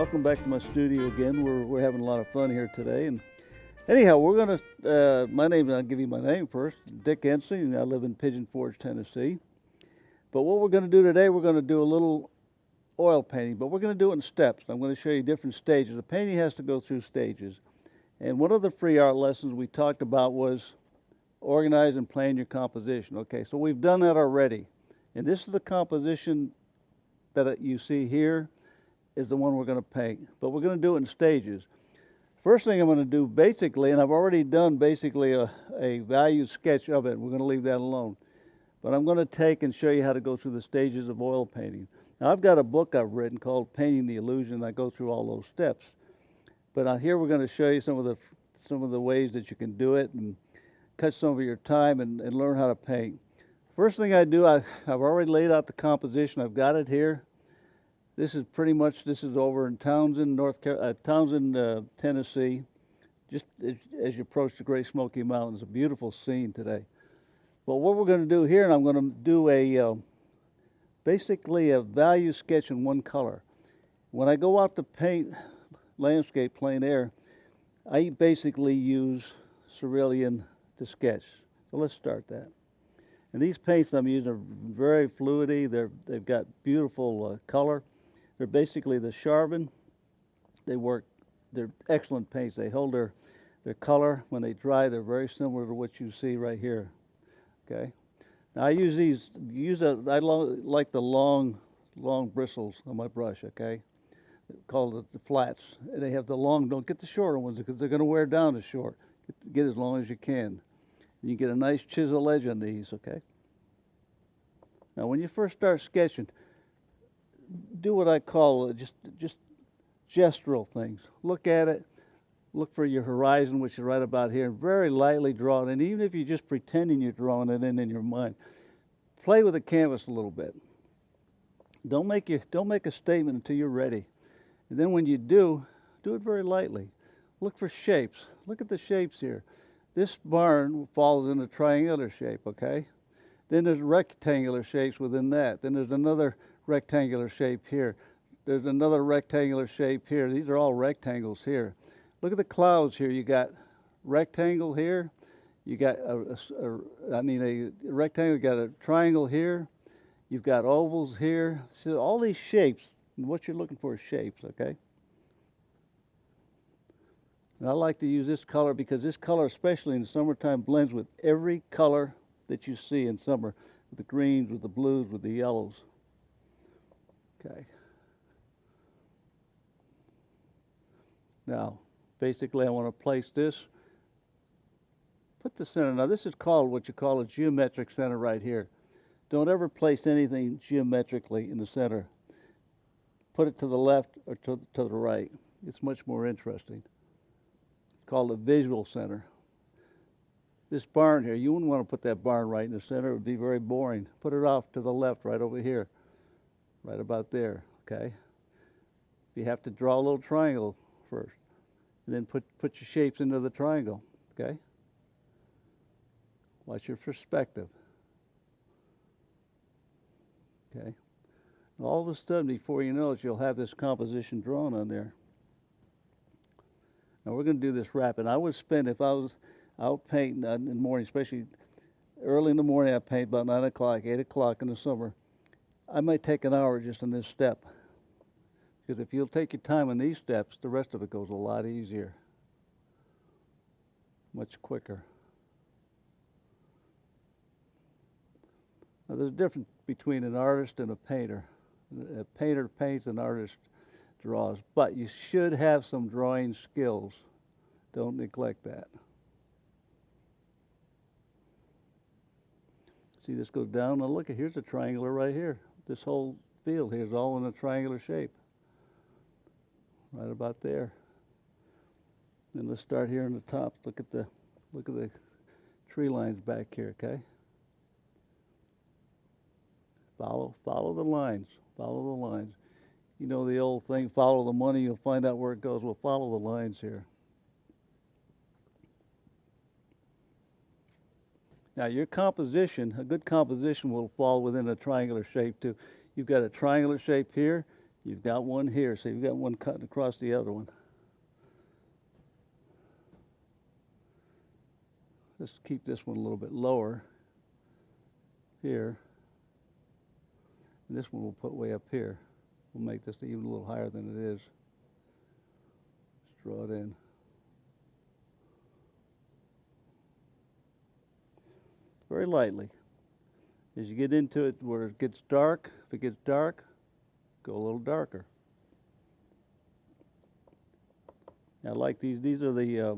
welcome back to my studio again. We're having a lot of fun here today. And anyhow, we're gonna. I'll give you my name first. Dick Ensley, and I live in Pigeon Forge, Tennessee. But what we're gonna do today, we're gonna do a little oil painting, but we're gonna do it in steps. I'm gonna show you different stages. A painting has to go through stages. And one of the free art lessons we talked about was organize and plan your composition. Okay, so we've done that already. And this is the composition that you see here is the one we're going to paint, but we're going to do it in stages. First thing I'm going to do basically, and I've already done basically a value sketch of it, we're going to leave that alone. But I'm going to take and show you how to go through the stages of oil painting. Now I've got a book I've written called Painting the Illusion. I go through all those steps. But here we're going to show you some of the ways that you can do it and cut some of your time and learn how to paint. First thing I do, I've already laid out the composition. I've got it here. This is over in Townsend, Tennessee, just as you approach the Great Smoky Mountains. A beautiful scene today. But what we're going to do here, and I'm going to do basically a value sketch in one color. When I go out to paint landscape, plein air, I basically use cerulean to sketch. So let's start that. And these paints I'm using are very fluidy. They've got beautiful color. They're basically the Charbon. They're excellent paints. They hold their color. When they dry, they're very similar to what you see right here. Okay. Now I use I like the long bristles on my brush. Okay. Called the flats. They have the long. Don't get the shorter ones because they're going to wear down the short. Get as long as you can. And you get a nice chisel edge on these. Okay. Now when you first start sketching, do what I call just gestural things. Look at it, look for your horizon, which is right about here, and very lightly draw it. And even if you're just pretending you're drawing it in your mind, play with the canvas a little bit. Don't make a statement until you're ready. And then when you do it very lightly. Look for shapes. Look at the shapes here. This barn falls in a triangular shape, okay? Then there's rectangular shapes within that. Then there's another rectangular shape here. There's another rectangular shape here. These are all rectangles here. Look at the clouds here. You got rectangle here. You got a rectangle. You got a triangle here. You've got ovals here. So all these shapes. And what you're looking for is shapes. Okay. And I like to use this color because this color, especially in the summertime, blends with every color that you see in summer, with the greens, with the blues, with the yellows. Okay. Now, basically, I want to place this. Put the center. Now, this is called what you call a geometric center right here. Don't ever place anything geometrically in the center. Put it to the left or to the right. It's much more interesting. It's called a visual center. This barn here, you wouldn't want to put that barn right in the center. It would be very boring. Put it off to the left, right over here. Right about there, okay? You have to draw a little triangle first. And then put your shapes into the triangle, okay? Watch your perspective. Okay? And all of a sudden, before you know it, you'll have this composition drawn on there. Now we're going to do this rapid. I would spend, if I was out painting in the morning, especially early in the morning, I paint about 9 o'clock, 8 o'clock in the summer. I might take an hour just on this step. Because if you'll take your time on these steps, the rest of it goes a lot easier. Much quicker. Now there's a difference between an artist and a painter. A painter paints, an artist draws. But you should have some drawing skills. Don't neglect that. See, this goes down. Now look, here's a triangular right here. This whole field here is all in a triangular shape. Right about there. Then let's start here on the top. Look at the tree lines back here, okay? Follow the lines. Follow the lines. You know the old thing, follow the money, you'll find out where it goes. Well, follow the lines here. Now your composition, a good composition will fall within a triangular shape too. You've got a triangular shape here, You've got one here, so you've got one cutting across the other one. Let's keep this one a little bit lower here. And this one we'll put way up here. We'll make this even a little higher than it is. Let's draw it in. Very lightly. As you get into it where it gets dark, if it gets dark, go a little darker. I like these. These are the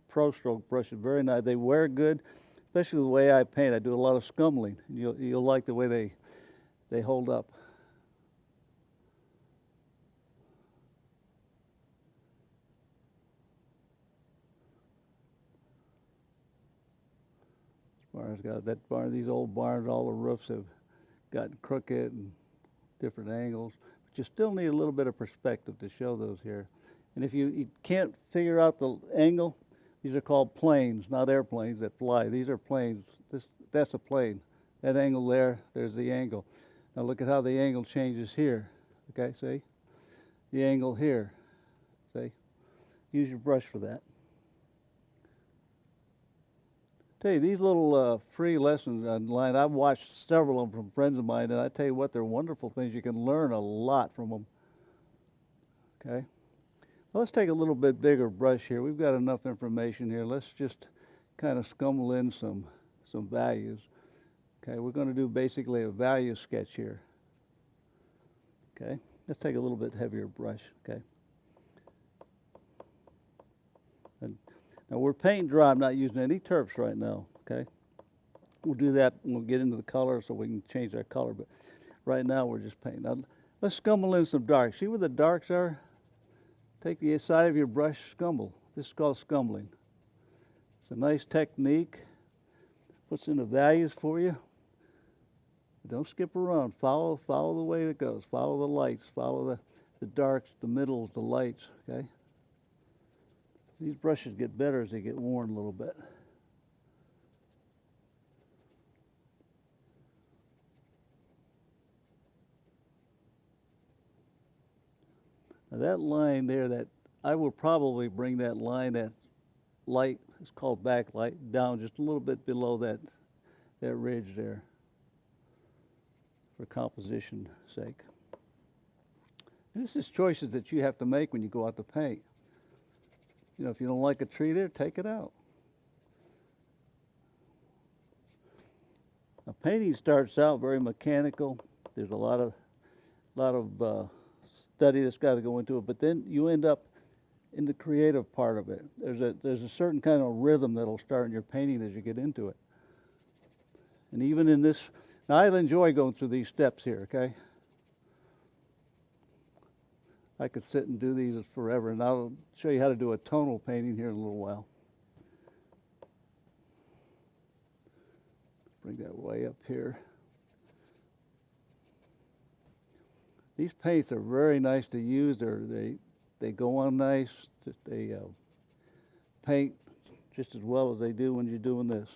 Pro Stroke brushes. Very nice. They wear good, especially the way I paint. I do a lot of scumbling. You'll like the way they hold up. Barn's got that barn. These old barns, all the roofs have gotten crooked and different angles. But you still need a little bit of perspective to show those here. And if you can't figure out the angle, these are called planes, not airplanes that fly. These are planes. That's a plane. That angle there's the angle. Now look at how the angle changes here. Okay, see? The angle here. See? Use your brush for that. Tell you, these little free lessons online, I've watched several of them from friends of mine, and I tell you what, they're wonderful things. You can learn a lot from them. Okay? Well, let's take a little bit bigger brush here. We've got enough information here. Let's just kind of scumble in some values. Okay, we're going to do basically a value sketch here. Okay, let's take a little bit heavier brush. Okay. And now we're paint dry. I'm not using any terps right now. Okay. We'll do that when we get into the color so we can change our color. But right now we're just painting. Now let's scumble in some darks. See where the darks are? Take the side of your brush, scumble. This is called scumbling. It's a nice technique. Puts in the values for you. Don't skip around. Follow the way it goes. Follow the lights. Follow the darks, the middles, the lights. Okay. These brushes get better as they get worn a little bit. Now that line there, that I will probably bring that line, that light, it's called backlight, down just a little bit below that ridge there, for composition sake. And this is choices that you have to make when you go out to paint. You know, if you don't like a tree there, take it out. Now, painting starts out very mechanical. There's a lot of study that's got to go into it, but then you end up in the creative part of it. There's a certain kind of rhythm that'll start in your painting as you get into it. And even in this, now I enjoy going through these steps here, okay? I could sit and do these forever, and I'll show you how to do a tonal painting here in a little while. Bring that way up here. These paints are very nice to use. They go on nice. They paint just as well as they do when you're doing this.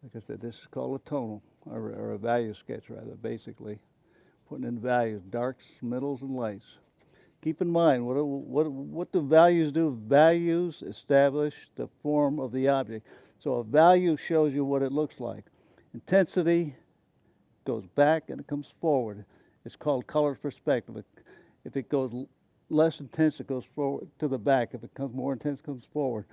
Like I said, this is called a tonal, or a value sketch rather, basically. Putting in values, darks, middles, and lights. Keep in mind, what do values do? Values establish the form of the object. So a value shows you what it looks like. Intensity goes back and it comes forward. It's called color perspective. If it goes less intense, it goes forward to the back. If it comes more intense, it comes forward.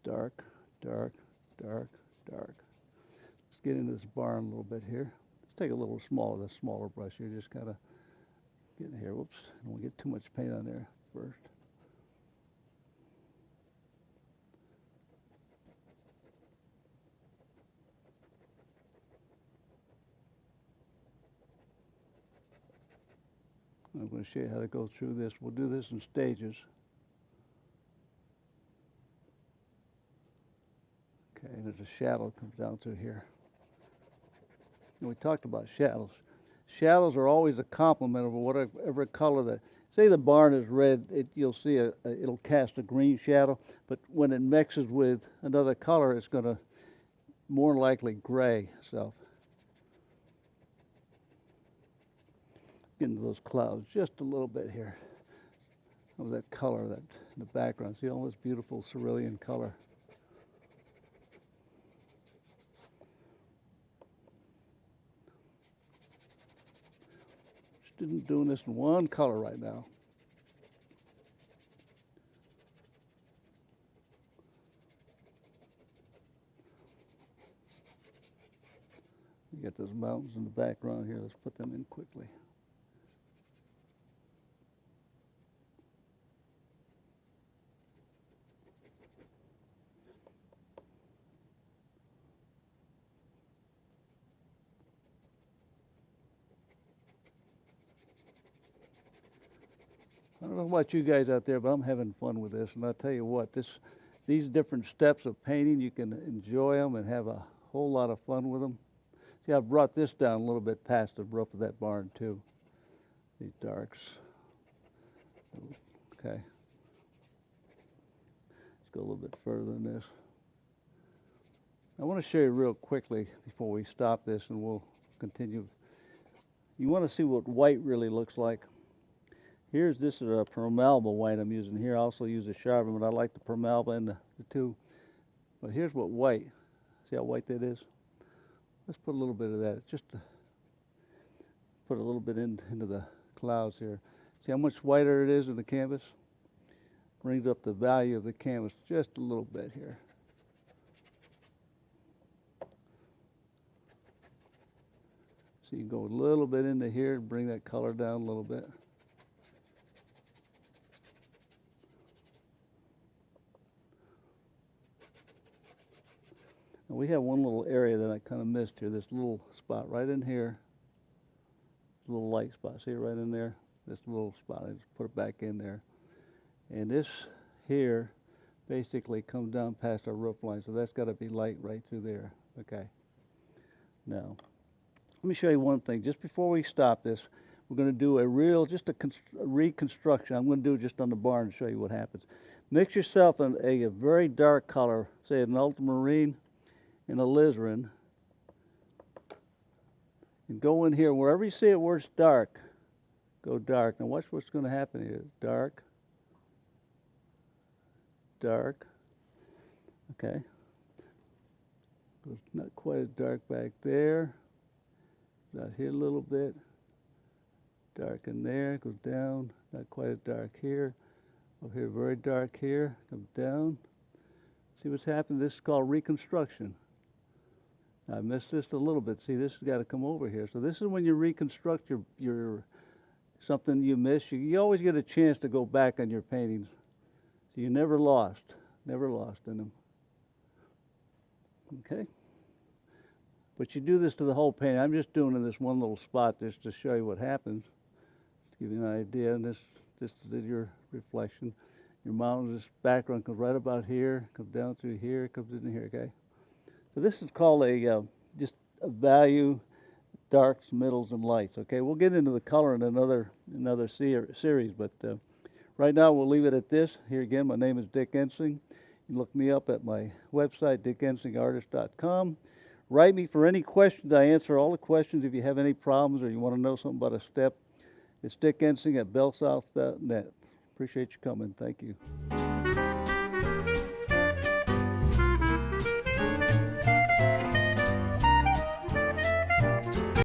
Dark, dark, dark, dark. Let's get into this barn a little bit here. Let's take a little smaller brush here. Just kind of get in here. Whoops, don't want to get too much paint on there first. I'm going to show you how to go through this. We'll do this in stages. Okay, there's a shadow comes down through here. And we talked about shadows. Shadows are always a complement of whatever color that. Say the barn is red, you'll see it'll cast a green shadow. But when it mixes with another color, it's going to more likely gray. So get into those clouds just a little bit here of that color that in the background. See all this beautiful cerulean color. Just doing this in one color right now. You got those mountains in the background here. Let's put them in quickly. I don't know about you guys out there, but I'm having fun with this. And I'll tell you what, these different steps of painting, you can enjoy them and have a whole lot of fun with them. See, I brought this down a little bit past the roof of that barn too. These darks. Okay. Let's go a little bit further than this. I want to show you real quickly before we stop this, and we'll continue. You want to see what white really looks like. This is a Permalba white I'm using here. I also use a Charbon, but I like the Permalba and the two. But here's what white. See how white that is? Let's put a little bit of that, just to put a little bit into the clouds here. See how much whiter it is in the canvas? Brings up the value of the canvas just a little bit here. So you can go a little bit into here and bring that color down a little bit. And we have one little area that I kind of missed here, this little spot right in here, little light spot. See it right in there? This little spot, I just put it back in there. And this here basically comes down past our roof line, so that's got to be light right through there. Okay. Now, let me show you one thing. Just before we stop this, we're going to do a reconstruction. I'm going to do it just on the barn and show you what happens. Mix yourself a very dark color, say an ultramarine and alizarin, and go in here wherever you see it where it's dark, go dark. Now watch what's going to happen here. Dark, dark. Okay. Goes not quite as dark back there. Out here a little bit. Dark in there. Goes down. Not quite as dark here. Up here very dark here. Comes down. See what's happened? This is called reconstruction. I missed this a little bit. See, this has got to come over here. So this is when you reconstruct your something you miss. You always get a chance to go back on your paintings. So you never lost in them. Okay? But you do this to the whole painting. I'm just doing it in this one little spot just to show you what happens. To give you an idea. And this is your reflection. Your mountain, this background comes right about here, comes down through here, comes in here, okay? So this is called just a value, darks, middles, and lights. Okay, we'll get into the color in another series, but right now we'll leave it at this. Here again, my name is Dick Ensing. You can look me up at my website, dickensingartist.com. Write me for any questions. I answer all the questions. If you have any problems or you want to know something about a step, it's Dick Ensing at bellsouth.net. Appreciate you coming. Thank you.